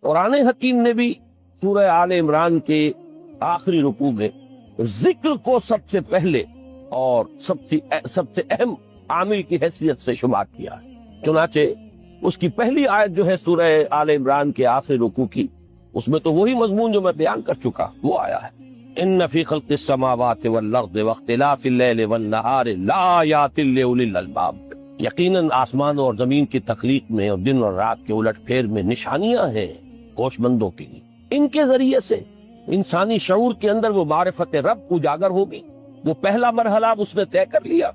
قرآن حکیم نے بھی سورہ آل عمران کے آخری رکوع میں ذکر کو سب سے پہلے اور سب سے اہم عامل کی حیثیت سے شمار کیا ہے۔ چنانچہ اس کی پہلی آیت جو ہے سورہ آل عمران کے آخری رکوع کی، اس میں تو وہی مضمون جو میں بیان کر چکا وہ آیا ہے، ان فی خلق السماوات والارض واختلاف اللیل والنہار لآیات لأولی الالباب، یقیناً آسمان اور زمین کی تخلیق میں اور دن اور رات کے الٹ پھیر میں نشانیاں ہیں ہوش مندوں کے لیے۔ ان کے ذریعے سے انسانی شعور کے اندر وہ معرفت رب اجاگر ہوگی۔ وہ پہلا مرحلہ اس نے طے کر لیا،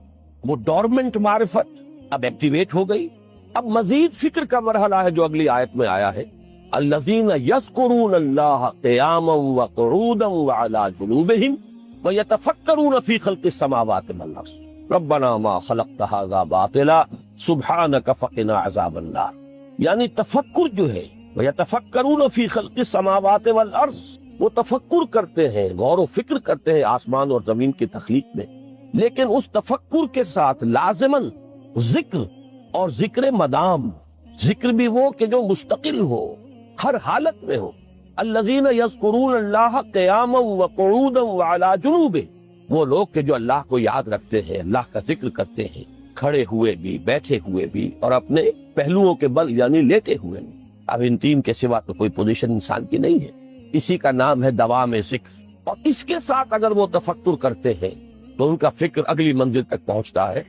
وہ ڈورمنٹ معرفت اب ایکٹیویٹ ہو گئی۔ اب مزید فکر کا مرحلہ ہے جو اگلی آیت میں آیا ہے، الذین یذکرون اللہ قیاما وقعودا وعلی جنوبہم ویتفکرون فی خلق السماوات والارض ربنا ما خلقت ھذا باطلا سبحانک فقنا عذاب النار۔ یعنی تفکر جو ہے، ویتفکرون فی خلق السماوات والارض، وہ تفکر کرتے ہیں، غور و فکر کرتے ہیں آسمان اور زمین کی تخلیق میں، لیکن اس تفکر کے ساتھ لازماً ذکر اور ذکر مدام، ذکر بھی وہ کہ جو مستقل ہو، ہر حالت میں ہو۔ الذین یذکرون اللہ قیاما وقعودا وعلی جنوبہم، وہ لوگ کہ جو اللہ کو یاد رکھتے ہیں، اللہ کا ذکر کرتے ہیں، کھڑے ہوئے بھی، بیٹھے ہوئے بھی، اور اپنے پہلوؤں کے بل یعنی لیٹے ہوئے بھی۔ اب ان تین کے سوا تو کوئی پوزیشن انسان کی نہیں ہے، اسی کا نام ہے دوام ذکر۔ اور اس کے ساتھ اگر وہ تفکر کرتے ہیں تو ان کا فکر اگلی منزل تک پہنچتا ہے۔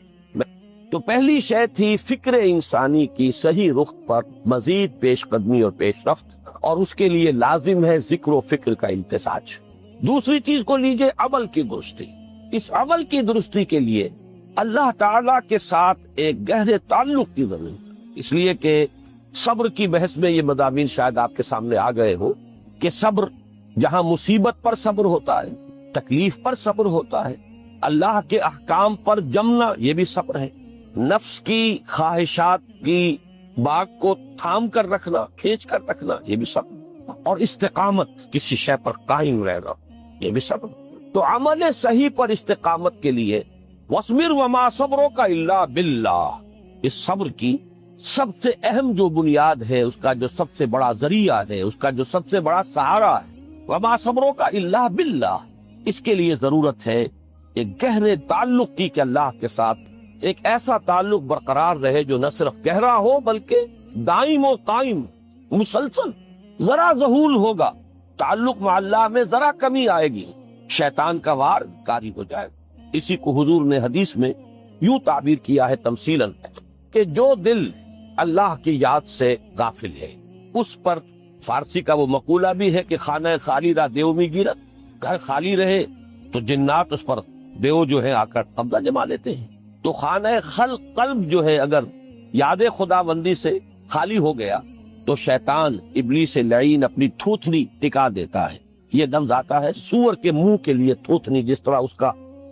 تو پہلی شے تھی فکر انسانی کی صحیح رخ پر مزید پیش قدمی اور پیش رفت، اور اس کے لیے لازم ہے ذکر و فکر کا امتزاج۔ دوسری چیز کو لیجئے عمل کی درستی۔ اس عمل کی درستی کے لیے اللہ تعالی کے ساتھ ایک گہرے تعلق کی ضرورت ہے، اس لیے کہ صبر کی بحث میں یہ مضامین شاید آپ کے سامنے آ گئے ہو کہ صبر جہاں مصیبت پر صبر ہوتا ہے، تکلیف پر صبر ہوتا ہے، اللہ کے احکام پر جمنا یہ بھی صبر ہے، نفس کی خواہشات کی باغ کو تھام کر رکھنا، کھینچ کر رکھنا یہ بھی صبر، اور استقامت کسی شے پر قائم رہنا یہ بھی صبر۔ تو عمل صحیح پر استقامت کے لیے وَاصْبِرْ وَمَا صَبْرُكَ إِلَّا بِاللَّهِ، اس صبر کی سب سے اہم جو بنیاد ہے، اس کا جو سب سے بڑا ذریعہ ہے، اس کا جو سب سے بڑا سہارا ہے، وَمَا صَبْرُكَ إِلَّا بِاللَّهِ، اس کے لیے ضرورت ہے ایک گہرے تعلق کی کہ اللہ کے ساتھ ایک ایسا تعلق برقرار رہے جو نہ صرف گہرا ہو بلکہ دائم و قائم مسلسل۔ ذرا ذہول ہوگا تعلق مع اللہ میں، ذرا کمی آئے گی، شیطان کا وار کاری ہو جائے گا۔ اسی کو حضور نے حدیث میں یوں تعبیر کیا ہے تمثیلاً کہ جو دل اللہ کی یاد سے غافل ہے اس پر، فارسی کا وہ مقولہ بھی ہے کہ خانہ خالی را دیو می گیرت، گھر خالی رہے تو جنات اس پر دیو جو ہے آ کر قبضہ جما لیتے ہیں۔ تو خانہ قلب جو ہے اگر یاد خدا بندی سے خالی ہو گیا تو شیطان ابلیس لعین اپنی تھوتنی ٹکا دیتا ہے۔ یہ لفظ آتا ہے سور کے منہ کے لیے تھوتنی، جس طرح اس کا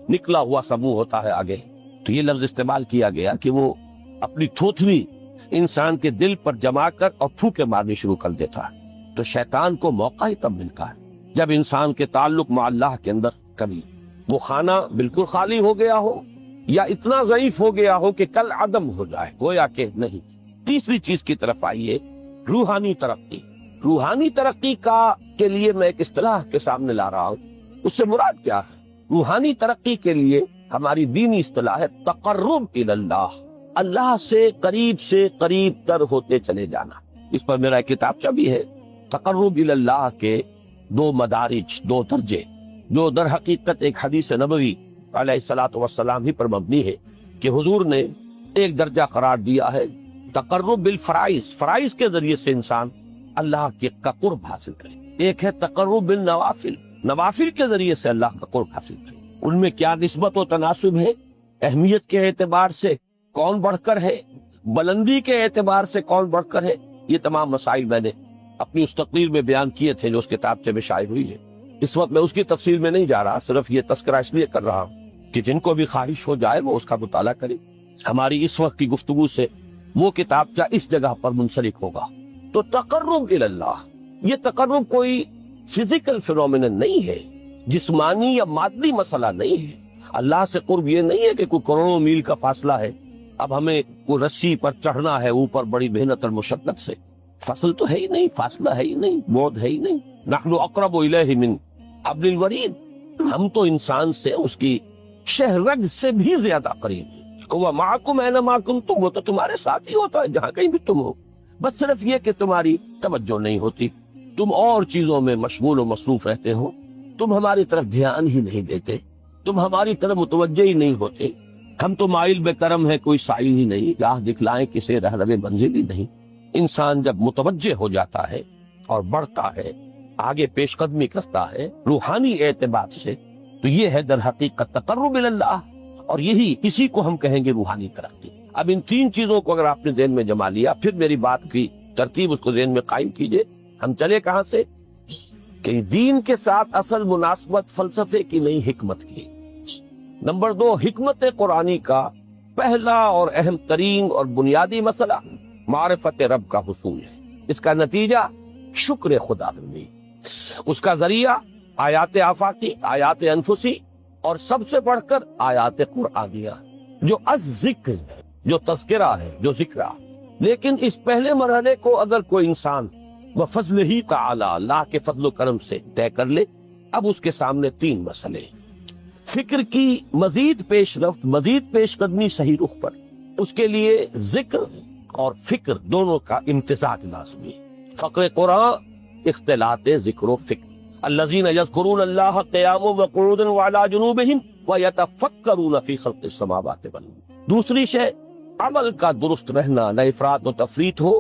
نکلا ہوا سا منہ ہوتا ہے آگے، تو یہ لفظ استعمال کیا گیا کہ وہ اپنی تھوتنی انسان کے دل پر جما کر اور پھوکے مارنی شروع کر دیتا ہے۔ تو شیطان کو موقع ہی تب ملتا ہے جب انسان کے تعلق مع اللہ کے اندر کمی، وہ خانہ بالکل خالی ہو گیا ہو یا اتنا ضعیف ہو گیا ہو کہ کل عدم ہو جائے، گویا کہ نہیں۔ تیسری چیز کی طرف آئیے، روحانی ترقی۔ روحانی ترقی کے لیے میں ایک اصطلاح کے سامنے لا رہا ہوں، اس سے مراد کیا ہے؟ روحانی ترقی کے لیے ہماری دینی اصطلاح ہے تقرب الی اللہ، اللہ سے قریب تر ہوتے چلے جانا۔ اس پر میرا ایک کتابچہ بھی ہے، تقرب الی اللہ کے دو مدارج، دو درجے، جو در حقیقت ایک حدیث نبوی علیہ الصلوۃ والسلام ہی پر مبنی ہے کہ حضور نے ایک درجہ قرار دیا ہے تقرب بالفرائض، فرائض کے ذریعے سے انسان اللہ کے کا قرب حاصل کرے۔ ایک ہے تقرب بالنوافل، نوافل کے ذریعے سے اللہ کا قرب حاصل کرے۔ ان میں کیا نسبت و تناسب ہے؟ اہمیت کے اعتبار سے کون بڑھ کر ہے، بلندی کے اعتبار سے کون بڑھ کر ہے، یہ تمام مسائل میں نے اپنی اس تقریر میں بیان کیے تھے جو اس کتابچے میں شائع ہوئی ہے۔ اس وقت میں اس کی تفصیل میں نہیں جا رہا، صرف یہ تذکرہ اس لیے کر رہا ہوں کہ جن کو بھی خواہش ہو جائے وہ اس کا مطالعہ کرے۔ ہماری اس وقت کی گفتگو سے وہ کتابچہ اس جگہ پر منسلک ہوگا۔ تو تقرب الی اللہ، یہ تقرب کوئی فزیکل فینومینن نہیں ہے، جسمانی یا مادی مسئلہ نہیں ہے۔ اللہ سے قرب یہ نہیں ہے کہ کوئی کروڑوں میل کا فاصلہ ہے، اب ہمیں کوئی رسی پر چڑھنا ہے اوپر بڑی محنت اور مشقت سے۔ فصل تو ہے ہی نہیں، فاصلہ ہے ہی نہیں، موت ہے ہی نہیں. نحن اقرب الیہ من حبل الورید، ہم تو انسان سے اس کی شہرگ سے بھی زیادہ قریب ہیں. وہ معکم اینما کنتم، وہ تو تمہارے ساتھ ہی ہوتا ہے جہاں کہیں بھی تم ہو، بس صرف یہ کہ تمہاری توجہ نہیں ہوتی، تم اور چیزوں میں مشغول و مصروف رہتے ہو، تم ہماری طرف دھیان ہی نہیں دیتے، تم ہماری طرف متوجہ ہی نہیں ہوتے. ہم تو مائل بے کرم ہے، کوئی سائل ہی نہیں، راہ دکھلائیں کسے رہ روے منزل ہی نہیں. انسان جب متوجہ ہو جاتا ہے اور بڑھتا ہے، آگے پیش قدمی کرتا ہے روحانی اعتبار سے، تو یہ ہے در حقیقت تقرب اللہ، اور یہی اسی کو ہم کہیں گے روحانی ترقی. اب ان تین چیزوں کو اگر آپ نے ذہن میں جما لیا، پھر میری بات کی ترتیب اس کو ذہن میں قائم کیجئے. ہم چلے کہاں سے؟ کہ دین کے ساتھ اصل مناسبت فلسفے کی نہیں، حکمت کی. نمبر 2، حکمت قرآنی کا پہلا اور اہم ترین اور بنیادی مسئلہ معرفت رب کا حصول ہے. اس کا نتیجہ شکر خدا بندی، اس کا ذریعہ آیات آفاقی، آیات انفسی، اور سب سے بڑھ کر آیات قرآنیہ جو الذکر ہے، جو تذکرہ ہے، جو ذکر ہے. لیکن اس پہلے مرحلے کو اگر کوئی انسان بفضل ہی تعالی، اللہ کے فضل و کرم سے طے کر لے، اب اس کے سامنے تین مسئلے: فکر کی مزید پیش رفت، مزید پیش قدمی صحیح رخ پر، اس کے لیے ذکر اور فکر دونوں کا امتزاج لازمی. فقر قرآن اختلاط ذکر و فکر. الذین یذکرون اللہ قیاما وقعودا وعلی جنوبہم ویتفکرون فی خلق السماوات والارض. دوسری شے عمل کا درست رہنا، نہ افراط و تفریط ہو،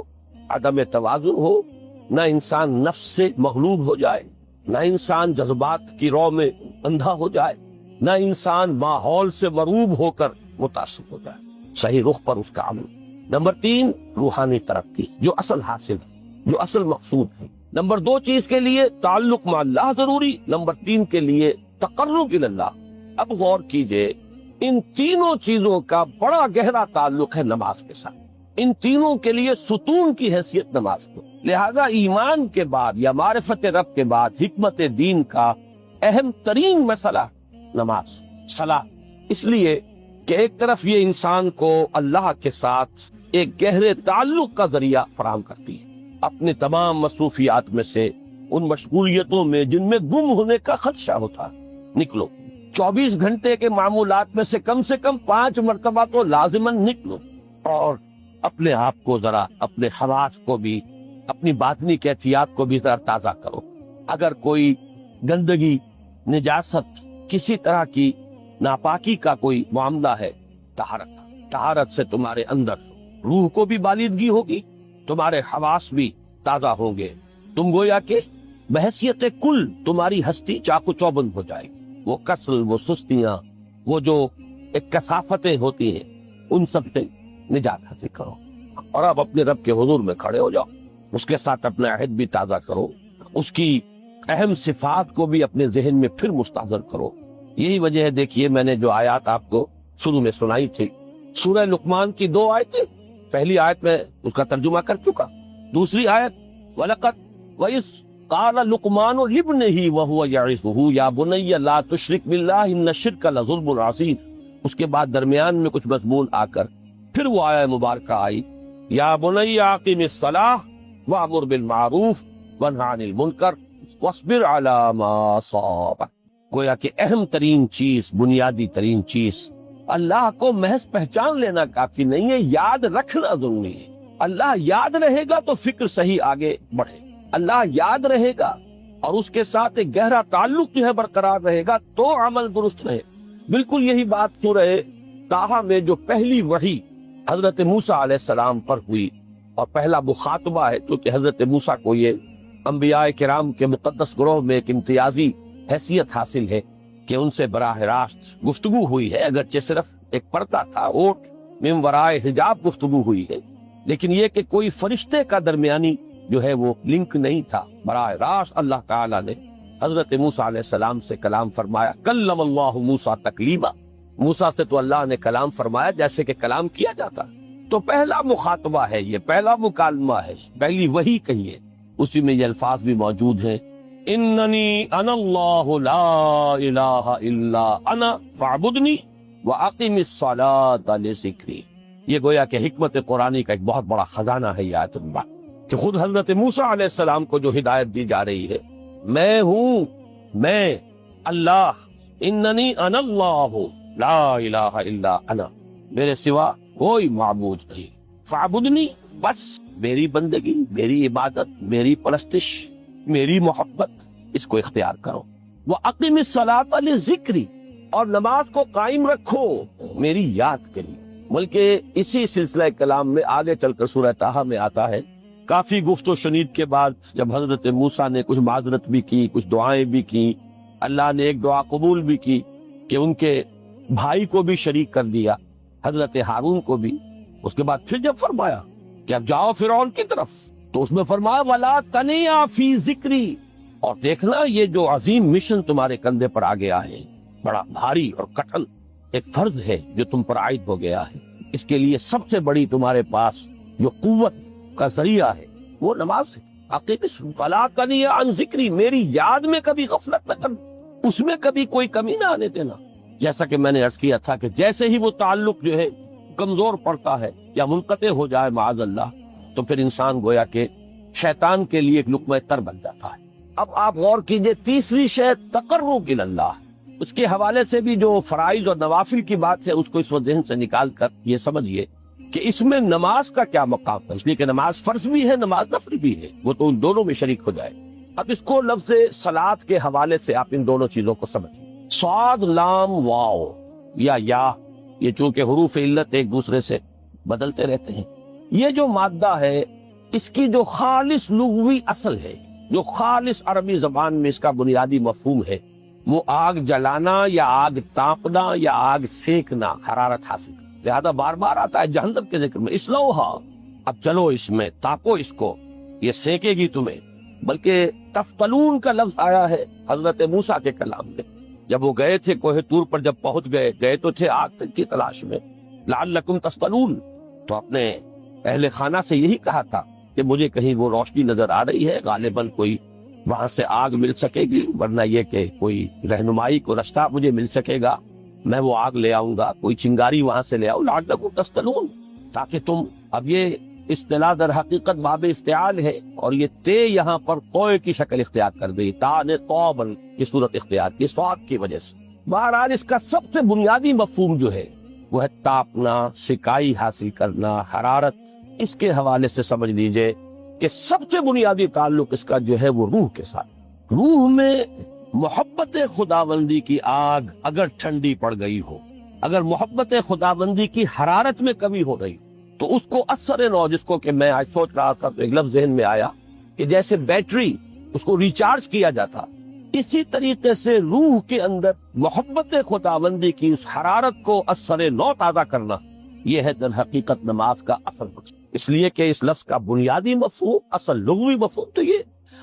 عدم توازن ہو، نہ انسان نفس سے مغلوب ہو جائے، نہ انسان جذبات کی رو میں اندھا ہو جائے، نہ انسان ماحول سے مروب ہو کر متاثر ہو جائے. صحیح رخ پر اس کا عمل. نمبر 3، روحانی ترقی، جو اصل حاصل ہے، جو اصل مقصود ہے. نمبر 2 چیز کے لیے تعلق مع اللہ ضروری، نمبر 3 کے لیے تقرب اللہ. اب غور کیجئے، ان تینوں چیزوں کا بڑا گہرا تعلق ہے نماز کے ساتھ. ان تینوں کے لیے ستون کی حیثیت نماز کو. لہذا ایمان کے بعد یا معرفت رب کے بعد حکمت دین کا اہم ترین مسئلہ نماز، صلاۃ. اس لیے کہ ایک طرف یہ انسان کو اللہ کے ساتھ ایک گہرے تعلق کا ذریعہ فراہم کرتی ہے. اپنے تمام مصروفیات میں سے، ان مشغولیتوں میں جن میں گم ہونے کا خدشہ ہوتا، نکلو. 24 گھنٹے کے معمولات میں سے کم 5 مرتبہ تو لازماً نکلو، اور اپنے آپ کو ذرا، اپنے حواس کو بھی، اپنی باطنی کیفیات کو بھی ذرا تازہ کرو. اگر کوئی گندگی، نجاست، کسی طرح کی ناپاکی کا کوئی معاملہ ہے، طہارت سے تمہارے اندر روح کو بھی بالیدگی ہوگی، تمہارے حواس بھی تازہ ہوں گے. تم گویا کہ بحیثیت کل تمہاری ہستی چاق و چوبند ہو جائے گی. وہ کسل، وہ سستیاں، وہ جو ایک کثافتیں ہوتی ہیں، ان سب سے نجات حاصل کرو. اور اب اپنے رب کے حضور میں کھڑے ہو جاؤ، اس کے ساتھ اپنا عہد بھی تازہ کرو، اس کی اہم صفات کو بھی اپنے ذہن میں پھر مستحضر کرو. یہی وجہ ہے، دیکھیے میں نے جو آیات آپ کو شروع میں سنائی تھی، سورہ لقمان کی 2 آیتیں. پہلی آیت میں اس کا ترجمہ کر چکا. دوسری آیت وَلَقَدْ وَإِذْ قَالَ لُقْمَانُ لِابْنِهِ وَهُوَ يَعِظُهُ يَا بُنَيَّ لَا تُشْرِكْ بِاللَّهِ إِنَّ الشِّرْكَ لَظُلْمٌ عَظِيمٌ. اس کے بعد درمیان میں کچھ مضمون آ کر پھر وہ آیت مبارکہ آئی، یا بنی اقم الصلاۃ وامر بالمعروف وانہ عن المنکر واصبر علی ما اصابک. گویا کہ اہم ترین چیز، بنیادی ترین چیز، اللہ کو محض پہچان لینا کافی نہیں ہے، یاد رکھنا ضروری ہے. اللہ یاد رہے گا تو فکر صحیح آگے بڑھے. اللہ یاد رہے گا اور اس کے ساتھ ایک گہرا تعلق جو ہے برقرار رہے گا تو عمل درست رہے. بالکل یہی بات سورہ طٰہٰ میں جو پہلی وحی حضرت موسیٰ علیہ السلام پر ہوئی، اور پہلا مخاطبہ ہے، چونکہ حضرت موسیٰ کو یہ انبیاء کرام کے مقدس گروہ میں ایک امتیازی حیثیت حاصل ہے کہ ان سے براہ راست گفتگو ہوئی ہے، اگرچہ صرف ایک پردہ تھا، اوٹ من ورائے حجاب گفتگو ہوئی ہے، لیکن یہ کہ کوئی فرشتے کا درمیانی جو ہے وہ لنک نہیں تھا. براہ راست اللہ تعالیٰ نے حضرت موسیٰ علیہ السلام سے کلام فرمایا. کلم اللہ موسیٰ تکلیما، موسیٰ سے تو اللہ نے کلام فرمایا جیسے کہ کلام کیا جاتا. تو پہلا مخاطبہ ہے، یہ پہلا مکالمہ ہے، پہلی وحی کہیے. اسی میں یہ الفاظ بھی موجود ہیں، اننی انا اللہ لا الہ الا انا فاعبدنی واقم الصلاۃ لذکری. یہ گویا کہ حکمت قرآنی کا ایک بہت بڑا خزانہ ہے یہ آیت مبارکہ. کہ خود حضرت موسیٰ علیہ السلام کو جو ہدایت دی جا رہی ہے، میں ہوں، میں اللہ، اننی انا اللہ لا الہ الا انا، میرے سوا کوئی معبود نہیں، فاعبدنی، بس میری بندگی، میری عبادت، میری پرستش، میری محبت، اس کو اختیار کرو۔ وَأَقِمِ الصَّلَاةَ لِذِكْرِي، اور نماز کو قائم رکھو میری یاد کے لیے۔ بلکہ اسی سلسلہ کلام میں آگے چل کر سورہ طٰہٰ میں آتا ہے، کافی گفت و شنید کے بعد جب حضرت موسیٰ نے کچھ معذرت بھی کی، کچھ دعائیں بھی کی، اللہ نے ایک دعا قبول بھی کی کہ ان کے بھائی کو بھی شریک کر دیا، حضرت ہارون کو بھی۔ اس کے بعد پھر جب فرمایا کہ اب جاؤ فرعون کی طرف، تو اس میں فرمایا وَلَا تَنِيَا فِي ذِكْرِي، اور دیکھنا یہ جو عظیم مشن تمہارے کندھے پر آ گیا ہے، بڑا بھاری اور کٹھن ایک فرض ہے جو تم پر عائد ہو گیا ہے، اس کے لیے سب سے بڑی تمہارے پاس جو قوت کا ذریعہ ہے وہ نماز ہے۔ فَلَا تَنِيَا عَنْ ذِكْرِي، میری یاد میں کبھی غفلت نہ کرنا، اس میں کبھی کوئی کمی نہ آنے دینا۔ جیسا کہ میں نے عرض کیا تھا کہ جیسے ہی وہ تعلق جو ہے کمزور پڑتا ہے یا منقطع ہو جائے معاذ اللہ، تو پھر انسان گویا کہ شیطان کے لیے ایک لقمہ تر بن جاتا ہے۔ اب آپ غور کیجئے، تیسری شے تقرب الی اللہ، اس کے حوالے سے بھی جو فرائض اور نوافل کی بات ہے اس کو اس وقت ذہن سے نکال کر یہ سمجھیے کہ اس میں نماز کا کیا مقام ہے، اس لیے کہ نماز فرض بھی ہے، نماز نفل بھی ہے، وہ تو ان دونوں میں شریک ہو جائے۔ اب اس کو لفظ صلاۃ کے حوالے سے آپ ان دونوں چیزوں کو سمجھیں۔ صاد لام واو یا یہ چونکہ حروف علت ایک دوسرے سے بدلتے رہتے ہیں، یہ جو مادہ ہے اس کی جو خالص لغوی اصل ہے، جو خالص عربی زبان میں اس کا بنیادی مفہوم ہے، وہ آگ جلانا یا آگ تاپنا یا آگ سینکنا، حرارت حاصل کرنا۔ لہذا بار بار آتا ہے جہنم کے ذکر میں، اسلوہا، اب چلو اس میں تاپو اس کو، یہ سینکے گی تمہیں۔ بلکہ تفتلون کا لفظ آیا ہے حضرت موسیٰ کے کلام میں، جب وہ گئے تھے کوہ طور پر، جب پہنچ گئے تو تھے آگ کی تلاش میں، لعلکم تفتلون، تو اپنے اہل خانہ سے یہی کہا تھا کہ مجھے کہیں وہ روشنی نظر آ رہی ہے، غالباً کوئی وہاں سے آگ مل سکے گی، ورنہ یہ کہ کوئی رہنمائی کو رستہ مجھے مل سکے گا، میں وہ آگ لے آؤں گا، کوئی چنگاری وہاں سے لے آؤں، لعلکم تفتلون، تاکہ تم، اب یہ اصطلاح در حقیقت باب استعال ہے، اور یہ تے یہاں پر کوئے کی شکل اختیار کر گئی، تا نے توبن کی صورت اختیار کی سواد کی وجہ سے۔ بہرحال اس کا سب سے بنیادی مفہوم جو ہے وہ ہے تاپنا، سکائی حاصل کرنا، حرارت۔ اس کے حوالے سے سمجھ لیجئے کہ سب سے بنیادی تعلق اس کا جو ہے وہ روح کے ساتھ۔ روح میں محبت خداوندی کی آگ اگر ٹھنڈی پڑ گئی ہو، اگر محبت خداوندی کی حرارت میں کمی ہو رہی، تو اس کو اثر نو، جس کو کہ میں آج سوچ رہا تھا تو ایک لفظ ذہن میں آیا کہ جیسے بیٹری اس کو ریچارج کیا جاتا، اسی طریقے سے روح کے اندر محبت خداوندی کی اس حرارت کو اثر نو تازہ کرنا، یہ ہے در حقیقت نماز کا اصل مقصد۔ اس لیے کہ اس لفظ کا بنیادی مفہوم، اصل لغوی مفہوم تو یہ،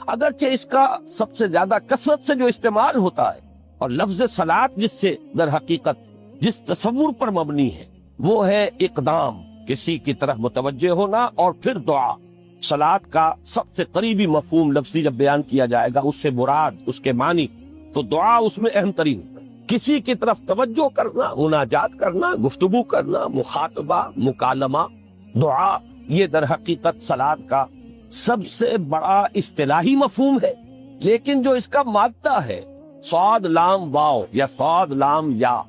اگرچہ اس کا سب سے زیادہ کثرت سے جو استعمال ہوتا ہے، اور لفظ صلاۃ جس سے در حقیقت جس تصور پر مبنی ہے وہ ہے اقدام، کسی کی طرف متوجہ ہونا، اور پھر دعا۔ صلاۃ کا سب سے قریبی مفہوم لفظی جب بیان کیا جائے گا، اس سے مراد، اس کے معنی، تو دعا اس میں اہم ترین، کسی کی طرف توجہ کرنا، مناجات کرنا، گفتگو کرنا، مخاطبہ، مکالمہ، دعا، یہ در حقیقت صلاۃ کا سب سے بڑا اصطلاحی مفہوم ہے۔ لیکن جو اس کا مادہ ہے، صاد لام واو یا صاد لام یا،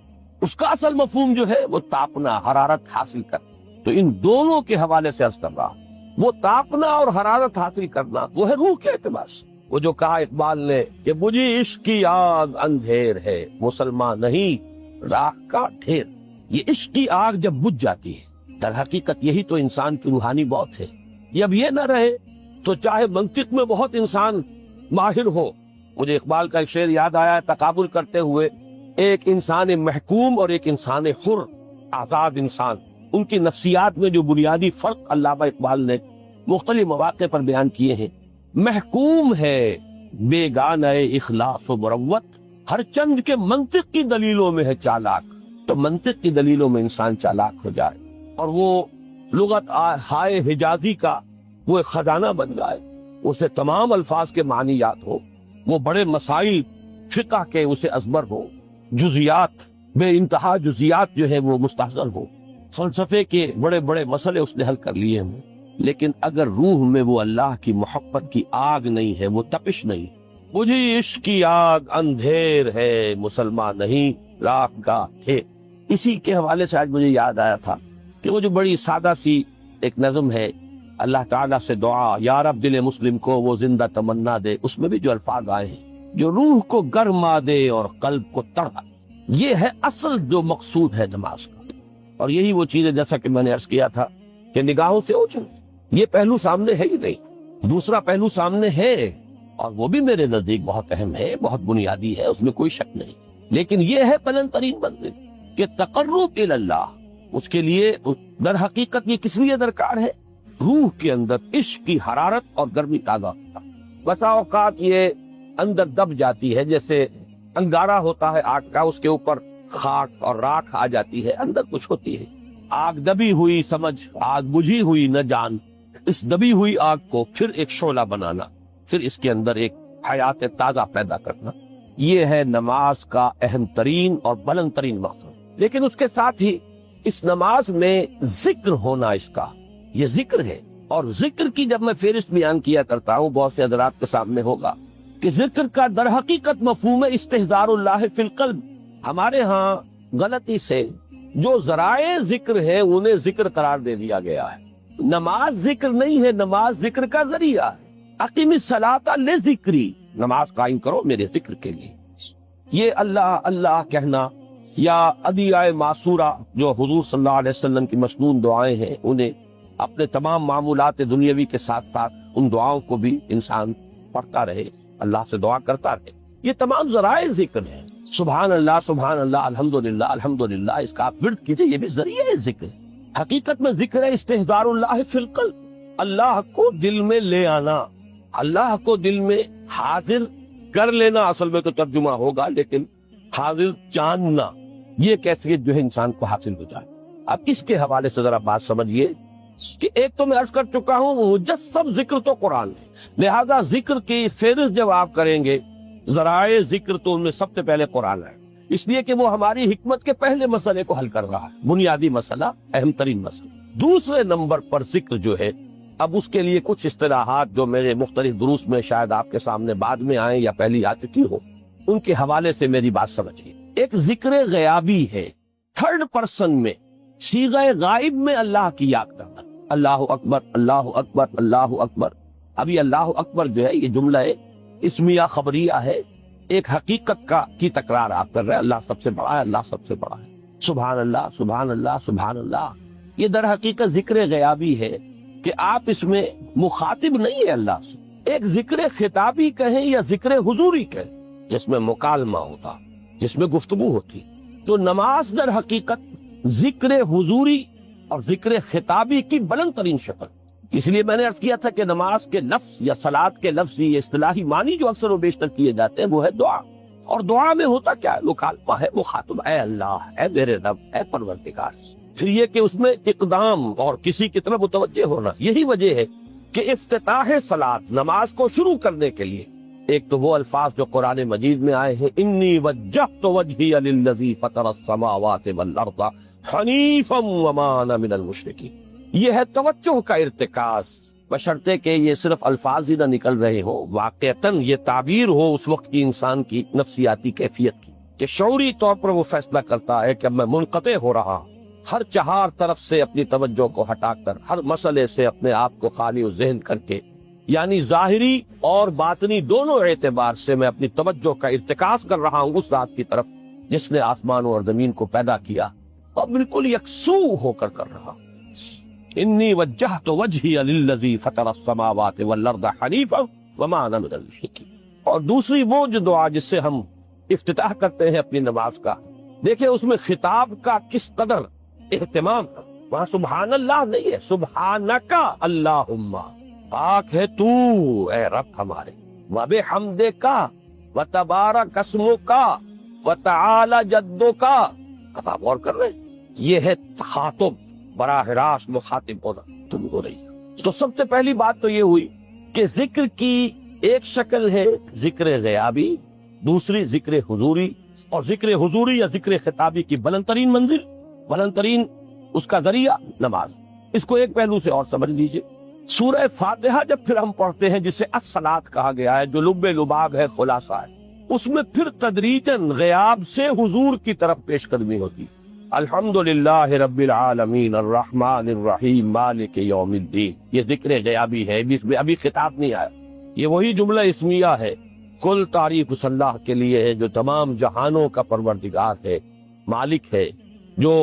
اس کا اصل مفہوم جو ہے وہ تاپنا، حرارت حاصل کرنا۔ تو ان دونوں کے حوالے سے عرض کر رہا ہوں، وہ تاپنا اور حرارت حاصل کرنا وہ ہے روح کے اعتبار سے۔ وہ جو کہا اقبال نے کہ مجھے عشق کی آگ اندھیر ہے، مسلمان نہیں راکھ کا ڈھیر، یہ عشق کی آگ جب بجھ جاتی ہے، در حقیقت یہی تو انسان کی روحانی موت ہے۔ یہ اب یہ نہ رہے تو چاہے منطق میں بہت انسان ماہر ہو، مجھے اقبال کا ایک شعر یاد آیا ہے تقابل کرتے ہوئے، ایک انسان محکوم اور ایک انسان حر، آزاد انسان، ان کی نفسیات میں جو بنیادی فرق علامہ اقبال نے مختلف مواقع پر بیان کیے ہیں۔ محکوم ہے بیگانہ اخلاص و مروت، ہر چند کے منطق کی دلیلوں میں ہے چالاک، تو منطق کی دلیلوں میں انسان چالاک ہو جائے اور وہ لغت ہائے حجازی کا وہ ایک خزانہ بن جائے، اسے تمام الفاظ کے معنی یاد ہو، وہ بڑے مسائل فقہ کے اسے ازبر ہو، جزیات بے انتہا جزیات جو ہے وہ مستحضر ہو، فلسفے کے بڑے بڑے مسئلے اس نے حل کر لیے ہوں، لیکن اگر روح میں وہ اللہ کی محبت کی آگ نہیں ہے، وہ تپش نہیں، مجھے عشق کی آگ اندھیر ہے مسلمان نہیں راکھ گاہ ہے۔ اسی کے حوالے سے آج مجھے یاد آیا تھا کہ وہ جو بڑی سادہ سی ایک نظم ہے، اللہ تعالیٰ سے دعا یا رب دل مسلم کو وہ زندہ تمنا دے، اس میں بھی جو الفاظ آئے ہیں جو روح کو گرما دے اور قلب کو تڑپا، یہ ہے اصل جو مقصود ہے نماز کا۔ اور یہی وہ چیز ہے جیسا کہ میں نے عرض کیا تھا کہ نگاہوں سے اوجھل، یہ پہلو سامنے ہے ہی نہیں، دوسرا پہلو سامنے ہے اور وہ بھی میرے نزدیک بہت اہم ہے، بہت بنیادی ہے، اس میں کوئی شک نہیں، لیکن یہ ہے بلند ترین منزل کہ تقرب اللہ۔ اس کے لیے در حقیقت یہ کس لیے درکار ہے؟ روح کے اندر عشق کی حرارت اور گرمی تازہ ہوتا۔ بسا اوقات یہ اندر دب جاتی ہے، جیسے انگارہ ہوتا ہے آگ کا، اس کے اوپر خاک اور راکھ آ جاتی ہے، اندر کچھ ہوتی ہے۔ آگ دبی ہوئی سمجھ، آگ بجھی ہوئی نہ جان، اس دبی ہوئی آگ کو پھر ایک شعلہ بنانا، پھر اس کے اندر ایک حیات تازہ پیدا کرنا، یہ ہے نماز کا اہم ترین اور بلند ترین مقصد۔ لیکن اس کے ساتھ ہی اس نماز میں ذکر ہونا، اس کا یہ ذکر ہے۔ اور ذکر کی جب میں فہرست بیان کیا کرتا ہوں، بہت سے حضرات کے سامنے ہوگا کہ ذکر کا در حقیقت مفہوم ہے استحضار اللہ فی القلب۔ ہمارے ہاں غلطی سے جو ذرائع ذکر ہے انہیں ذکر قرار دے دیا گیا ہے۔ نماز ذکر نہیں ہے، نماز ذکر کا ذریعہ ہے۔ اقیم الصلاۃ لذکری، نماز قائم کرو میرے ذکر کے لیے۔ یہ اللہ اللہ کہنا یا ادعیہ معصورہ جو حضور صلی اللہ علیہ وسلم کی مسنون دعائیں ہیں، انہیں اپنے تمام معمولات دنیاوی کے ساتھ ساتھ ان دعاؤں کو بھی انسان پڑھتا رہے، اللہ سے دعا کرتا رہے، یہ تمام ذرائع ذکر ہیں۔ سبحان اللہ الحمدللہ الحمدللہ، اس کا آپ ورد کیجئے، یہ بھی ذریعہ ذکر ہے۔ حقیقت میں ذکر ہے استحضار اللہ فی القلب، اللہ کو دل میں لے آنا، اللہ کو دل میں حاضر کر لینا، اصل میں تو ترجمہ ہوگا، لیکن حاضر جاننا، یہ کیفیت جو ہے انسان کو حاصل ہو جائے۔ اب اس کے حوالے سے ذرا بات سمجھیے کہ ایک تو میں عرض کر چکا ہوں مجسم ذکر تو قرآن ہے، لہذا ذکر کی فہرست جب آپ کریں گے، ذرائع ذکر تو ان میں سب سے پہلے قرآن ہے، اس لیے کہ وہ ہماری حکمت کے پہلے مسئلے کو حل کر رہا ہے، بنیادی مسئلہ، اہم ترین مسئلہ۔ دوسرے نمبر پر ذکر جو ہے، اب اس کے لیے کچھ اصطلاحات جو میرے مختلف دروس میں شاید آپ کے سامنے بعد میں آئیں یا پہلی آ چکی ہو، ان کے حوالے سے میری بات سمجھیے۔ ایک ذکر غیابی ہے، تھرڈ پرسن میں، صیغہ غائب میں اللہ کی یاد کرنا، اللہ اکبر اللہ اکبر اللہ اکبر۔ ابھی اللہ اکبر جو ہے یہ جملہ ہے اسمیہ خبریہ ہے، ایک حقیقت کی تکرار آپ کر رہے ہیں، اللہ سب سے بڑا ہے، اللہ سب سے بڑا ہے، سبحان اللہ سبحان اللہ سبحان اللہ۔ یہ در حقیقت ذکر غیابی ہے کہ آپ اس میں مخاطب نہیں ہے اللہ سے، ایک ذکر خطابی کہیں یا ذکر حضوری کہیں جس میں مکالمہ ہوتا، جس میں گفتگو ہوتی۔ تو نماز در حقیقت ذکر حضوری اور ذکر خطابی کی بلند ترین شکل۔ اس لیے میں نے عرض کیا تھا کہ نماز کے لفظ یا صلاۃ کے لفظ، یہ اصطلاحی معنی جو اکثر و بیشتر کیے جاتے ہیں وہ ہے دعا، اور دعا میں ہوتا کیا ہے؟ مکالمہ ہے، مخاطب، اے اللہ، اے میرے رب، اے پروردگار۔ پھر یہ کہ اس میں اقدام اور کسی کی طرف متوجہ ہونا، یہی وجہ ہے کہ افتتاح صلاۃ، نماز کو شروع کرنے کے لیے ایک تو وہ الفاظ جو قرآن مجید میں آئے ہیں، انی وجہت وجہی للذی فطر السماوات والارض حنیفا وما انا من المشرکین۔ یہ ہے توجہ کا ارتکاز، بشرطے کہ یہ صرف الفاظ ہی نہ نکل رہے ہوں، واقعتاً یہ تعبیر ہو اس وقت کی انسان کی نفسیاتی کیفیت کی، کہ شعوری طور پر وہ فیصلہ کرتا ہے کہ اب میں منقطع ہو رہا ہوں، ہر چہار طرف سے اپنی توجہ کو ہٹا کر، ہر مسئلے سے اپنے آپ کو خالی و ذہن کر کے، یعنی ظاہری اور باطنی دونوں اعتبار سے میں اپنی توجہ کا ارتکاز کر رہا ہوں اس ذات کی طرف جس نے آسمانوں اور زمین کو پیدا کیا، اور بالکل یکسو ہو کر رہا ہوں۔ انی وجہت وجہی للذی فطر السماوات والارض حنیفا وما انا من المشرکین۔ اور دوسری وہ جو دعا جس سے ہم افتتاح کرتے ہیں اپنی نماز کا، دیکھیں اس میں خطاب کا کس قدر اہتمام، وہاں سبحان اللہ نہیں ہے، سبحانکا اللہم، پاک ہے تو اے رب ہمارے، وبحمدک وتبارک اسمک وتعالی جدک۔ اب آپ غور کر رہے ہیں، یہ ہے تخاطب، براہ راست مخاطب ہونا تم ہو رہی ہے۔ تو سب سے پہلی بات تو یہ ہوئی کہ ذکر کی ایک شکل ہے ذکر غیابی، دوسری ذکر حضوری، اور ذکر حضوری یا ذکر خطابی کی بلند ترین منزل، بلند ترین اس کا ذریعہ نماز۔ اس کو ایک پہلو سے اور سمجھ لیجئے سورہ فاتحہ جب پھر ہم پڑھتے ہیں جسے الصلاۃ کہا گیا ہے، جو لب لباب ہے، خلاصہ ہے، اس میں پھر تدریجاً غیاب سے حضور کی طرف پیش قدمی ہوتی. الحمدللہ رب العالمین الرحمن الرحیم مالک یوم الدین، یہ ذکر غیابی ہے، اس میں ابھی خطاب نہیں آیا. یہ وہی جملہ اسمیہ ہے، کل تعریف اس اللہ کے لیے ہے جو تمام جہانوں کا پروردگار ہے، مالک ہے، جو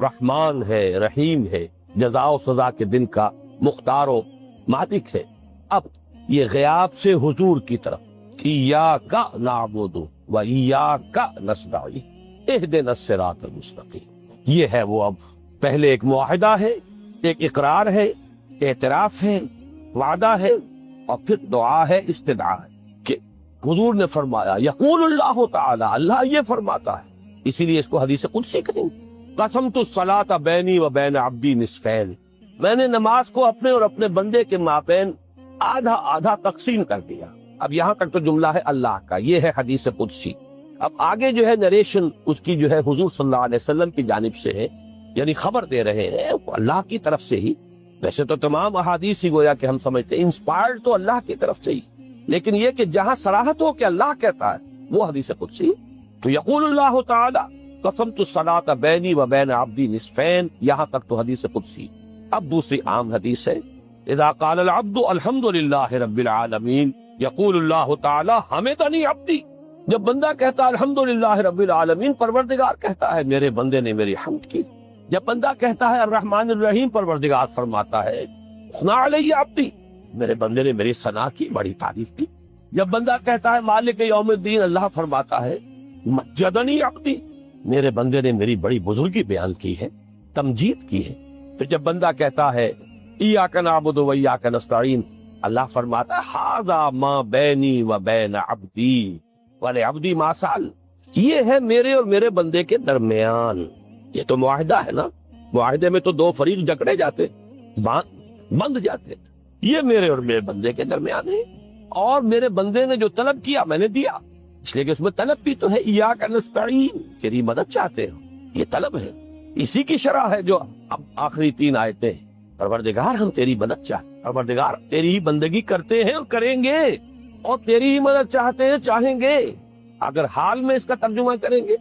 رحمان ہے، رحیم ہے، جزا و سزا کے دن کا مختار و مالک ہے. اب یہ غیاب سے حضور کی طرف، ایاک نعبد و ایاک نستعین اہدنا الصراط المستقیم، یہ ہے وہ. اب پہلے ایک معاہدہ ہے، ایک اقرار ہے، اعتراف ہے، وعدہ ہے، اور پھر دعا ہے، استدعاء ہے کہ حضور نے فرمایا، یقول اللہ تعالی، اللہ یہ فرماتا ہے. اسی لیے اس کو حدیث قدسی کہیں گے. قسمت الصلاۃ بینی و بین عبدی نصفین، میں نے نماز کو اپنے اور اپنے بندے کے مابین آدھا آدھا تقسیم کر دیا. اب یہاں تک تو جملہ ہے اللہ کا، یہ ہے حدیث قدسی. اب آگے جو ہے نریشن اس کی جو ہے حضور صلی اللہ علیہ وسلم کی جانب سے ہے، یعنی خبر دے رہے ہیں اللہ کی طرف سے ہی. ویسے تو تمام احادیث ہی گویا کہ ہم سمجھتے ہیں انسپائرڈ تو اللہ کی طرف سے ہی، لیکن یہ کہ جہاں صراحت ہو کہ اللہ کہتا ہے وہ حدیث قدسی. تو یقول اللہ تعالی قسمت الصلاۃ بینی و بین عبدی نصفین، یہاں تک تو حدیث قدسی. اب دوسری عام حدیث ہے، اذا قال العبد الحمد للہ رب العالمین یقول اللہ تعالی حمدنی عبدی، جب بندہ کہتا ہے الحمدللہ رب العالمین، پروردگار کہتا ہے میرے بندے نے میری حمد کی. جب بندہ کہتا ہے الرحمن الرحیم، پروردگار فرماتا ہے ثنا علی عبدی، میرے بندے نے میری ثنا کی، بڑی تعریف کی. جب بندہ کہتا ہے مالک یوم الدین، اللہ فرماتا ہے مجدنی عبدی، میرے بندے نے میری بڑی بزرگی بیان کی ہے، تمجید کی ہے. پھر جب بندہ کہتا ہے ایاک نعبد و ایاک نستعین، اللہ فرماتا ہے ھذا ما بینی و بین عبدی ولعبدی ما سأل، یہ ہے میرے اور میرے بندے کے درمیان. یہ تو معاہدہ ہے نا، معاہدے میں تو دو فریق جکڑے جاتے، بند جاتے. یہ میرے اور میرے بندے کے درمیان ہے، اور میرے بندے نے جو طلب کیا میں نے دیا، اس لیے کہ اس میں طلب بھی تو ہے، ایاک نستعین، تیری مدد چاہتے ہو، یہ طلب ہے. اسی کی شرح ہے جو اب آخری 3 آیتیں، پروردگار ہم تیری مدد چاہتے، پروردگار تیری ہی بندگی کرتے ہیں اور کریں گے، اور تیری ہی مدد چاہتے ہیں، چاہیں گے. اگر حال میں اس کا ترجمہ کریں گے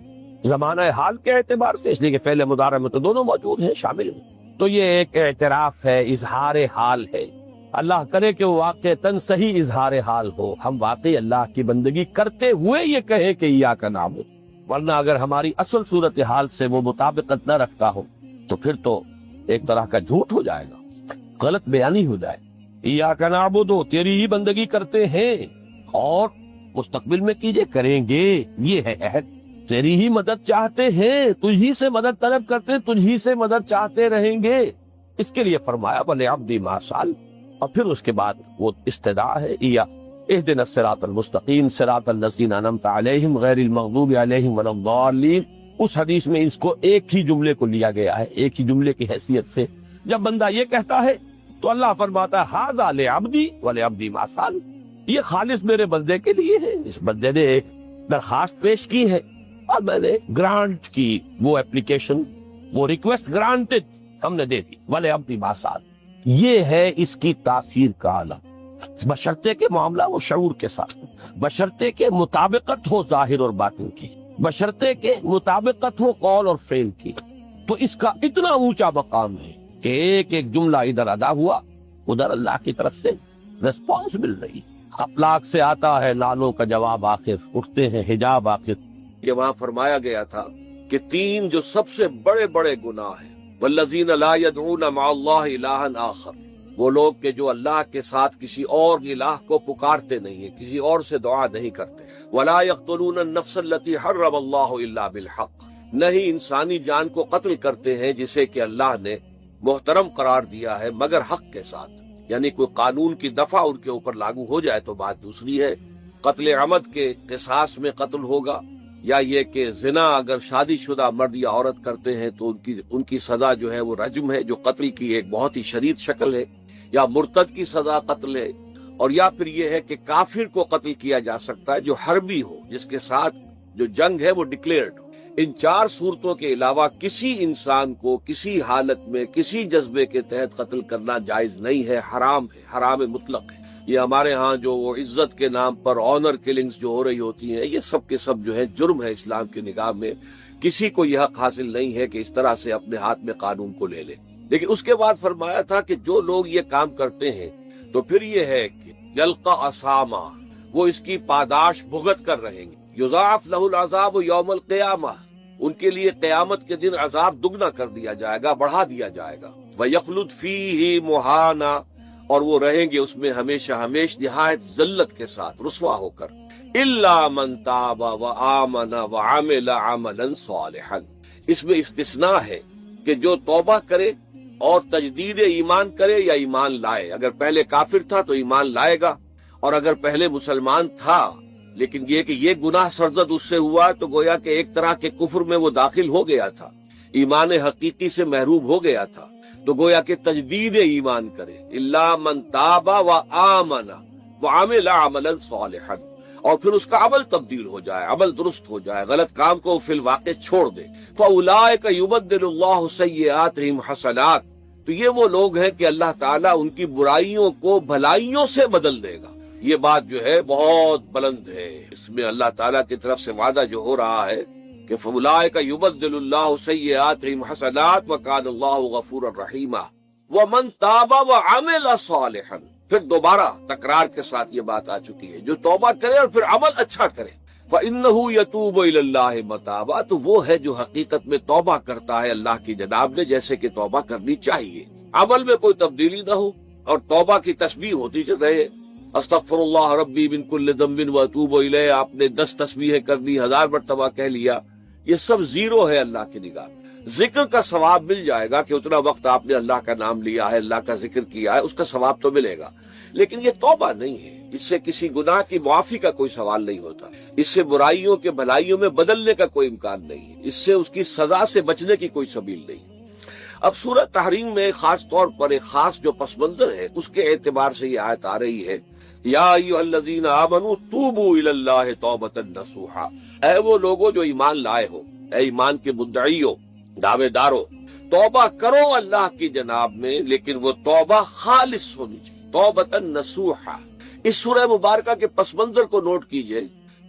زمانہ حال کے اعتبار سے، اس لیے کہ فعل مضارع میں تو دونوں موجود ہیں، شامل ہیں، تو یہ ایک اعتراف ہے، اظہار حال ہے. اللہ کرے کہ وہ واقعتاً صحیح اظہار حال ہو، ہم واقعی اللہ کی بندگی کرتے ہوئے یہ کہیں کہ ایاک نعبد. ورنہ اگر ہماری اصل صورتحال سے وہ مطابقت نہ رکھتا ہو تو پھر تو ایک طرح کا جھوٹ ہو جائے گا، غلط بیانی ہو جائے. ایاک نعبد، تیری ہی بندگی کرتے ہیں، اور مستقبل میں کیجئے، کریں گے، یہ ہے عہد. تیری ہی مدد چاہتے ہیں، تجھ ہی سے مدد طلب کرتے، تجھ ہی سے مدد چاہتے رہیں گے. اس کے لیے فرمایا وَلِعَبْدِ مَا سَأَلَ، اور پھر اس کے بعد وہ استدعاء ہے، اهدنا الصراط المستقیم صراط الذین انعمت علیہم غیر المغضوب علیہم ولا الضالین. اس حدیث میں اس کو ایک ہی جملے کو لیا گیا ہے، ایک ہی جملے کی حیثیت سے. جب بندہ یہ کہتا ہے تو اللہ فرماتا ہے ھذا لعبدی ولعبدی ما سأل، یہ خالص میرے بندے کے لیے ہے. اس بندے نے ایک درخواست پیش کی ہے اور میں نے گرانٹ کی، وہ اپلیکیشن، وہ ریکویسٹ گرانٹڈ ہم نے دے دی. ولعبدی ما سأل، یہ ہے اس کی تاثیر کا عالم، بشرطے کے معاملہ وہ شعور کے ساتھ، بشرطے کے مطابقت ہو ظاہر اور باطن کی، بشرطے کے مطابقت ہو قول اور فعل کی. تو اس کا اتنا اونچا مقام ہے کہ ایک ایک جملہ ادھر ادا ہوا، ادھر اللہ کی طرف سے ریسپانس مل رہی. افلاک سے آتا ہے نالوں کا جواب آخر، اٹھتے ہیں حجاب آخر. کہ وہاں فرمایا گیا تھا کہ 3 جو سب سے بڑے بڑے گناہ ہیں، والذین لا يدعون مع اللہ الہا آخر، وہ لوگ کہ جو اللہ کے ساتھ کسی اور الہ کو پکارتے نہیں ہیں، کسی اور سے دعا نہیں کرتے. ولا يقتلون النفس التي حرم اللہ الا بالحق، نہیں انسانی جان کو قتل کرتے ہیں جسے کہ اللہ نے محترم قرار دیا ہے مگر حق کے ساتھ. یعنی کوئی قانون کی دفعہ ان کے اوپر لاگو ہو جائے تو بات دوسری ہے. قتل عمد کے قصاص میں قتل ہوگا، یا یہ کہ زنا اگر شادی شدہ مرد یا عورت کرتے ہیں تو ان کی سزا جو ہے وہ رجم ہے، جو قتل کی ایک بہت ہی شدید شکل ہے، یا مرتد کی سزا قتل ہے. اور یا پھر یہ ہے کہ کافر کو قتل کیا جا سکتا ہے جو حربی ہو، جس کے ساتھ جو جنگ ہے وہ ڈکلیئرڈ ہو. ان 4 صورتوں کے علاوہ کسی انسان کو کسی حالت میں کسی جذبے کے تحت قتل کرنا جائز نہیں ہے، حرام ہے، حرام مطلق ہے۔ یہ ہمارے ہاں جو وہ عزت کے نام پر آنر کلنگز جو ہو رہی ہوتی ہیں، یہ سب کے سب جو ہے جرم ہے اسلام کی نگاہ میں۔ کسی کو یہ حق حاصل نہیں ہے کہ اس طرح سے اپنے ہاتھ میں قانون کو لے لے۔ لیکن اس کے بعد فرمایا تھا کہ جو لوگ یہ کام کرتے ہیں تو پھر یہ ہے کہ یلقا اسامہ، وہ اس کی پاداش بھگت کر رہیں گے۔ یضاعف لہ العذاب یوم القیامہ، ان کے لیے قیامت کے دن عذاب دگنا کر دیا جائے گا، بڑھا دیا جائے گا۔ وَيَخْلُدْ فِيهِ مُهَانًا، اور وہ رہیں گے اس میں ہمیشہ ہمیش نہایت ذلت کے ساتھ، رسوا ہو کر۔ إِلَّا مَن تَابَ وَآمَنَ وَعَمِلَ عَمَلًا صَالِحًا، اس میں استثناء ہے کہ جو توبہ کرے اور تجدید ایمان کرے یا ایمان لائے۔ اگر پہلے کافر تھا تو ایمان لائے گا، اور اگر پہلے مسلمان تھا لیکن یہ کہ یہ گناہ سرزد اس سے ہوا تو گویا کہ ایک طرح کے کفر میں وہ داخل ہو گیا تھا، ایمان حقیقی سے محروم ہو گیا تھا، تو گویا کہ تجدید ایمان کرے۔ الا من تاب وآمن وعمل عملا صالحا، اور پھر اس کا عمل تبدیل ہو جائے، عمل درست ہو جائے، غلط کام کو فی الواقع چھوڑ دے۔ فاولئک یبدل اللہ سیئاتہم حسنات، تو یہ وہ لوگ ہیں کہ اللہ تعالیٰ ان کی برائیوں کو بھلائیوں سے بدل دے گا۔ یہ بات جو ہے بہت بلند ہے، اس میں اللہ تعالیٰ کی طرف سے وعدہ جو ہو رہا ہے کہ فاولئک یبدل اللہ سیئاتہم حسنات وکان اللہ غفورا رحیما ومن تاب وعمل صالحا، پھر دوبارہ تکرار کے ساتھ یہ بات آ چکی ہے، جو توبہ کرے اور پھر عمل اچھا کرے۔ فإنہ یتوب الی اللہ متابا، تو وہ ہے جو حقیقت میں توبہ کرتا ہے اللہ کی جناب نے جیسے کہ توبہ کرنی چاہیے، عمل میں کوئی تبدیلی نہ ہو اور توبہ کی تسبیح ہوتی رہے۔ استغفر اللہ ربی من کل ذنب واتوب الیہ، آپ نے 10 تسبیحیں کر لی، 1000 مرتبہ کہہ لیا، یہ سب زیرو ہے اللہ کی نگاہ میں۔ ذکر کا ثواب مل جائے گا کہ اتنا وقت آپ نے اللہ کا نام لیا ہے، اللہ کا ذکر کیا ہے، اس کا ثواب تو ملے گا، لیکن یہ توبہ نہیں ہے، اس سے کسی گناہ کی معافی کا کوئی سوال نہیں ہوتا، اس سے برائیوں کے بھلائیوں میں بدلنے کا کوئی امکان نہیں ہے، اس سے اس کی سزا سے بچنے کی کوئی سبیل نہیں۔ اب سورہ تحریم میں خاص طور پر ایک خاص جو پس منظر ہے اس کے اعتبار سے یہ آیت آ رہی ہے، یا ایھا الذین آمنوا توبوا الی اللہ توبۃ نصوحا، اے وہ لوگوں جو ایمان لائے ہو، اے ایمان کے مدعیوں، دعوے داروں، توبہ کرو اللہ کی جناب میں، لیکن وہ توبہ خالص ہونی چاہیے، توبۃ نصوحا۔ اس سورہ مبارکہ کے پس منظر کو نوٹ کیجئے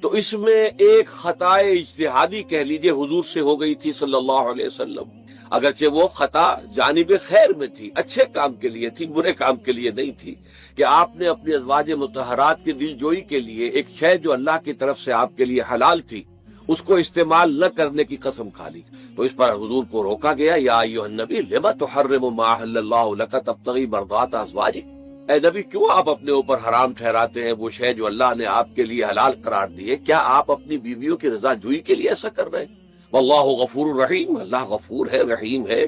تو اس میں ایک خطائے اجتہادی کہہ لیجئے حضور سے ہو گئی تھی صلی اللہ علیہ وسلم، اگرچہ وہ خطا جانب خیر میں تھی، اچھے کام کے لیے تھی، برے کام کے لیے نہیں تھی، کہ آپ نے اپنی ازواج مطہرات کی دل جوئی کے لیے ایک شے جو اللہ کی طرف سے آپ کے لیے حلال تھی اس کو استعمال نہ کرنے کی قسم کھا لی، تو اس پر حضور کو روکا گیا، یا ایھا النبی لما تحرم ما احل اللہ لک تبتغی مرضات ازواجک، اے نبی کیوں آپ اپنے اوپر حرام ٹھہراتے ہیں وہ شے جو اللہ نے آپ کے لیے حلال قرار دی ہے؟ کیا آپ اپنی بیویوں کی رضا جوئی کے لیے ایسا کر رہے ہیں؟ واللہ غفور الرحیم، اللہ غفور ہے، رحیم ہے،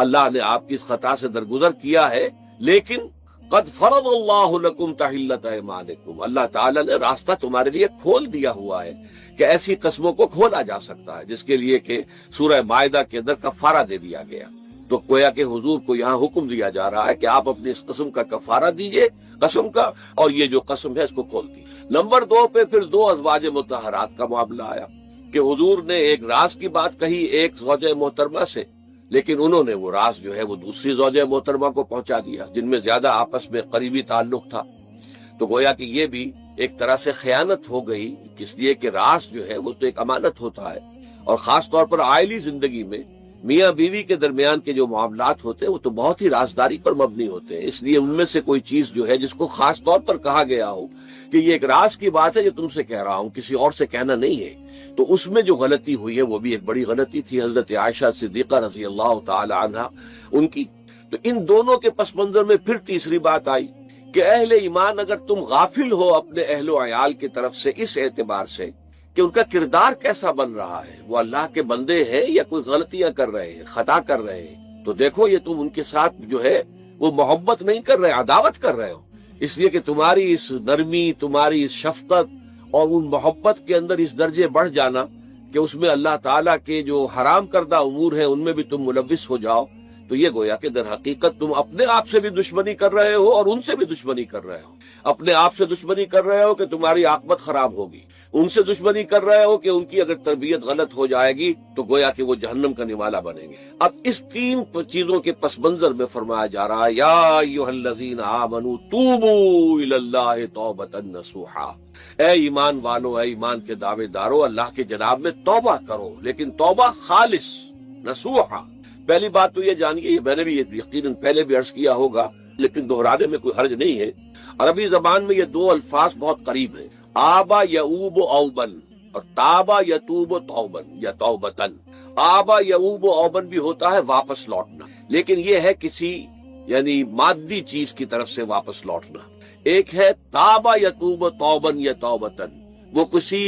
اللہ نے آپ کی اس خطا سے درگزر کیا ہے، لیکن قد فرض اللہ لکم تحلۃ ایمانکم، اللہ تعالیٰ نے راستہ تمہارے لیے کھول دیا ہوا ہے کہ ایسی قسموں کو کھولا جا سکتا ہے جس کے لیے کہ سورہ مائدہ کے اندر کفارہ دے دیا گیا۔ تو گویا کہ حضور کو یہاں حکم دیا جا رہا ہے کہ آپ اپنی اس قسم کا کفارہ دیجئے، قسم کا، اور یہ جو قسم ہے اس کو کھول دی۔ نمبر 2 پہ پھر 2 ازواج مطہرات کا معاملہ آیا کہ حضور نے ایک راز کی بات کہی ایک زوجہ محترمہ سے، لیکن انہوں نے وہ راز جو ہے وہ دوسری زوجہ محترمہ کو پہنچا دیا جن میں زیادہ آپس میں قریبی تعلق تھا، تو گویا کہ یہ بھی ایک طرح سے خیانت ہو گئی، اس لیے کہ راز جو ہے وہ تو ایک امانت ہوتا ہے، اور خاص طور پر عائلی زندگی میں میاں بیوی کے درمیان کے جو معاملات ہوتے ہیں وہ تو بہت ہی رازداری پر مبنی ہوتے ہیں، اس لیے ان میں سے کوئی چیز جو ہے جس کو خاص طور پر کہا گیا ہو کہ یہ ایک راز کی بات ہے جو تم سے کہہ رہا ہوں، کسی اور سے کہنا نہیں ہے، تو اس میں جو غلطی ہوئی ہے وہ بھی ایک بڑی غلطی تھی حضرت عائشہ صدیقہ رضی اللہ تعالی عنہا ان کی۔ تو ان دونوں کے پس منظر میں پھر تیسری بات آئی کہ اہل ایمان اگر تم غافل ہو اپنے اہل و عیال کی طرف سے اس اعتبار سے کہ ان کا کردار کیسا بن رہا ہے، وہ اللہ کے بندے ہیں یا کوئی غلطیاں کر رہے ہیں، خطا کر رہے ہیں، تو دیکھو یہ تم ان کے ساتھ جو ہے وہ محبت نہیں کر رہے، عداوت کر رہے ہو، اس لیے کہ تمہاری اس نرمی، تمہاری اس شفقت اور ان محبت کے اندر اس درجے بڑھ جانا کہ اس میں اللہ تعالیٰ کے جو حرام کردہ امور ہیں ان میں بھی تم ملوث ہو جاؤ، تو یہ گویا کہ در حقیقت تم اپنے آپ سے بھی دشمنی کر رہے ہو اور ان سے بھی دشمنی کر رہے ہو، اپنے آپ سے دشمنی کر رہے ہو کہ تمہاری عاقبت خراب ہوگی، ان سے دشمنی کر رہے ہو کہ ان کی اگر تربیت غلط ہو جائے گی تو گویا کہ وہ جہنم کا نوالا بنیں گے۔ اب اس تین چیزوں کے پس منظر میں فرمایا جا رہا ہے یا ایھا الذین آمنوا توبوا الی اللہ توبۃ نصوحا، اے ایمان والو، اے ایمان کے دعوے دارو، اللہ کے جناب میں توبہ کرو، لیکن توبہ خالص نصوحا۔ پہلی بات تو یہ جانیے، یہ میں نے بھی یقیناً پہلے بھی عرض کیا ہوگا لیکن دہرانے میں کوئی حرج نہیں ہے، عربی زبان میں یہ دو الفاظ بہت قریب ہیں، آبا یعوب اوبن اور تابا یتوب توبن یا توبتن۔ آبا یعوب اوبن بھی ہوتا ہے واپس لوٹنا، لیکن یہ ہے کسی یعنی مادی چیز کی طرف سے واپس لوٹنا۔ ایک ہے تابا یتوب توبن یا توبتن، وہ کسی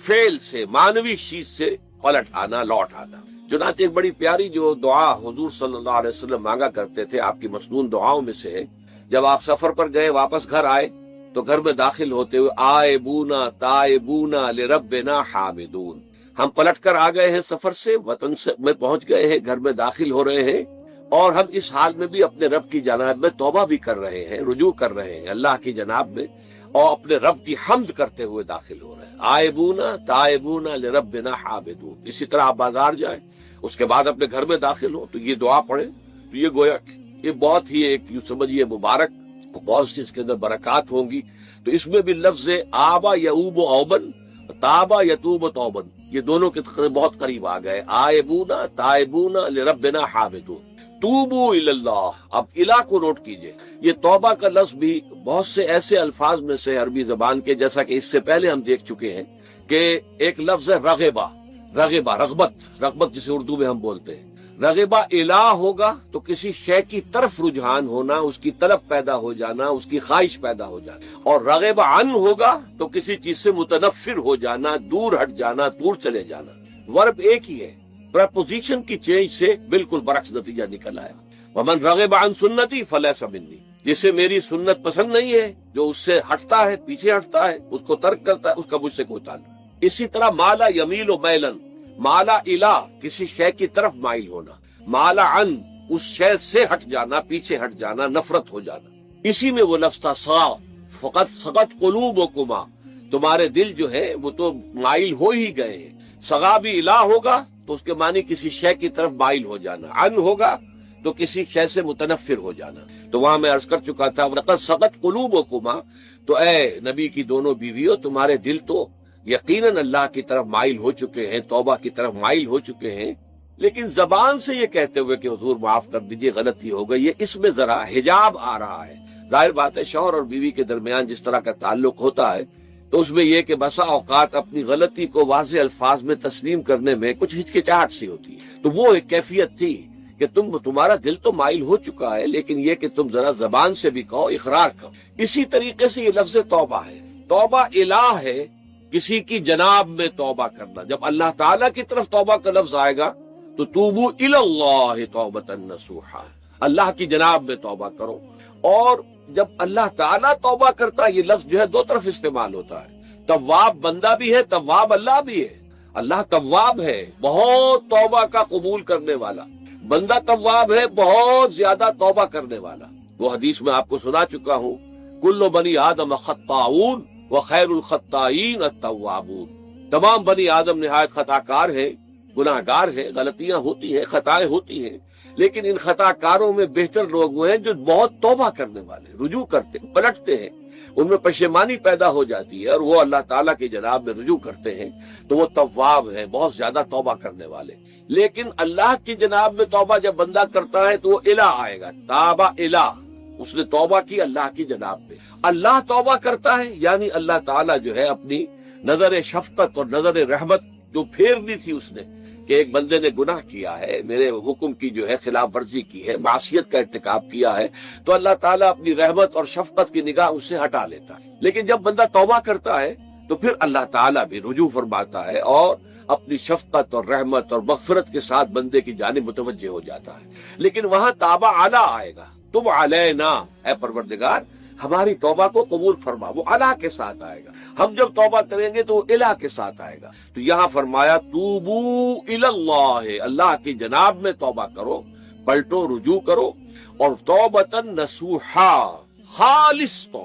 فعل سے، مانوی چیز سے پلٹ آنا، لوٹ آنا۔ چنانچہ ایک بڑی پیاری جو دعا حضور صلی اللہ علیہ وسلم مانگا کرتے تھے، آپ کی مسنون دعاؤں میں سے ہے، جب آپ سفر پر گئے واپس گھر آئے تو گھر میں داخل ہوتے ہوئے آئبونا تائبونا لربنا حامدون، ہم پلٹ کر آ گئے ہیں سفر سے، وطن سے میں پہنچ گئے ہیں، گھر میں داخل ہو رہے ہیں، اور ہم اس حال میں بھی اپنے رب کی جناب میں توبہ بھی کر رہے ہیں، رجوع کر رہے ہیں اللہ کی جناب میں، اور اپنے رب کی حمد کرتے ہوئے داخل ہو رہے ہیں۔ آئبونا تائبونا لربنا حامدون۔ اسی طرح آپ بازار جائیں، اس کے بعد اپنے گھر میں داخل ہو تو یہ دعا پڑھیں، تو یہ گویا یہ بہت ہی ایک یوں سمجھیے مبارک، بہت سی اس کے اندر برکات ہوں گی۔ تو اس میں بھی لفظ آبا یعوب اوبن، تابا یتوب توبن، یہ دونوں کے بہت قریب آ گئے، آئبونا تائبونا لربنا حامدون، توبو الی اللہ۔ اب الہ کو نوٹ کیجئے، یہ توبہ کا لفظ بھی بہت سے ایسے الفاظ میں سے عربی زبان کے، جیسا کہ اس سے پہلے ہم دیکھ چکے ہیں کہ ایک لفظ ہے رغبہ، رغبہ رغبت جسے اردو میں ہم بولتے ہیں۔ رغبہ الہ ہوگا تو کسی شے کی طرف رجحان ہونا، اس کی طلب پیدا ہو جانا، اس کی خواہش پیدا ہو جانا، اور رغبہ عن ہوگا تو کسی چیز سے متنفر ہو جانا، دور ہٹ جانا، دور چلے جانا۔ ورب ایک ہی ہے، پریپوزیشن کی چینج سے بالکل برعکس نتیجہ نکل آیا۔ ومن رغب عن سنتی فلیس منی، جسے میری سنت پسند نہیں ہے، جو اس سے ہٹتا ہے، پیچھے ہٹتا ہے، اس کو ترک کرتا ہے، اس کا مجھ سے کوئی تعلق۔ اسی طرح مالا یمیل و میلن، مالا الہ کسی شے کی طرف مائل ہونا، مالا عن اس شے سے ہٹ جانا، پیچھے ہٹ جانا، نفرت ہو جانا۔ اسی میں وہ لفظ تھا سا فقط سقط قلوبکما، تمہارے دل جو ہے وہ تو مائل ہو ہی گئے ہیں۔ سغا بھی الہ ہوگا تو اس کے معنی کسی شے کی طرف مائل ہو جانا، عن ہوگا تو کسی شے سے متنفر ہو جانا۔ تو وہاں میں عرض کر چکا تھا وَلَقَدْ سَقَطْ قُلُوبُكُمَا، تو اے نبی کی دونوں بیویوں، تمہارے دل تو یقیناً اللہ کی طرف مائل ہو چکے ہیں، توبہ کی طرف مائل ہو چکے ہیں، لیکن زبان سے یہ کہتے ہوئے کہ حضور معاف کر دیجئے غلطی ہو گئی ہے، اس میں ذرا حجاب آ رہا ہے۔ ظاہر بات ہے شوہر اور بیوی کے درمیان جس طرح کا تعلق ہوتا ہے تو اس میں یہ کہ بسا اوقات اپنی غلطی کو واضح الفاظ میں تسلیم کرنے میں کچھ ہچکچاہٹ سی ہوتی ہے۔ تو وہ ایک کیفیت تھی کہ تمہارا دل تو مائل ہو چکا ہے، لیکن یہ کہ تم ذرا زبان سے بھی کہو، اقرار کرو۔ اسی طریقے سے یہ لفظ توبہ ہے، توبہ الہ ہے، کسی کی جناب میں توبہ کرنا۔ جب اللہ تعالیٰ کی طرف توبہ کا لفظ آئے گا تو توبو الی اللہ توبۃ نصوحا، اللہ کی جناب میں توبہ کرو۔ اور جب اللہ تعالیٰ توبہ کرتا ہے، یہ لفظ جو ہے دو طرف استعمال ہوتا ہے، تواب بندہ بھی ہے، تواب اللہ بھی ہے۔ اللہ تواب ہے، بہت توبہ کا قبول کرنے والا، بندہ تواب ہے، بہت زیادہ توبہ کرنے والا۔ وہ حدیث میں آپ کو سنا چکا ہوں، کل بنی آدم خطاؤون وخیر الخطائین التوابون، تمام بنی آدم نہایت خطا کار ہیں، گناہ گار ہیں، غلطیاں ہوتی ہیں، خطائیں ہوتی ہیں، لیکن ان خطا کاروں میں بہتر لوگ وہ ہیں جو بہت توبہ کرنے والے، رجوع کرتے ہیں، پلٹتے ہیں، ان میں پشیمانی پیدا ہو جاتی ہے اور وہ اللہ تعالیٰ کی جناب میں رجوع کرتے ہیں، تو وہ تواب ہیں، بہت زیادہ توبہ کرنے والے۔ لیکن اللہ کی جناب میں توبہ جب بندہ کرتا ہے تو وہ الہ آئے گا، تابہ الہ، اس نے توبہ کی اللہ کی جناب میں۔ اللہ توبہ کرتا ہے یعنی اللہ تعالیٰ جو ہے اپنی نظر شفقت اور نظر رحمت جو پھیرنی تھی اس نے کہ ایک بندے نے گناہ کیا ہے، میرے حکم کی جو ہے خلاف ورزی کی ہے، معصیت کا ارتکاب کیا ہے، تو اللہ تعالیٰ اپنی رحمت اور شفقت کی نگاہ اس سے ہٹا لیتا ہے۔ لیکن جب بندہ توبہ کرتا ہے تو پھر اللہ تعالیٰ بھی رجوع فرماتا ہے اور اپنی شفقت اور رحمت اور مغفرت کے ساتھ بندے کی جانب متوجہ ہو جاتا ہے۔ لیکن وہاں تابہ اعلیٰ آئے گا، تم علینا، اے پروردگار ہماری توبہ کو قبول فرما، وہ الہ کے ساتھ آئے گا۔ ہم جب توبہ کریں گے تو وہ الہ کے ساتھ آئے گا۔ تو یہاں فرمایا توبو الی اللہ، اللہ کی جناب میں توبہ کرو، پلٹو، رجوع کرو، اور توبۃ نصوحا، خالص توبہ۔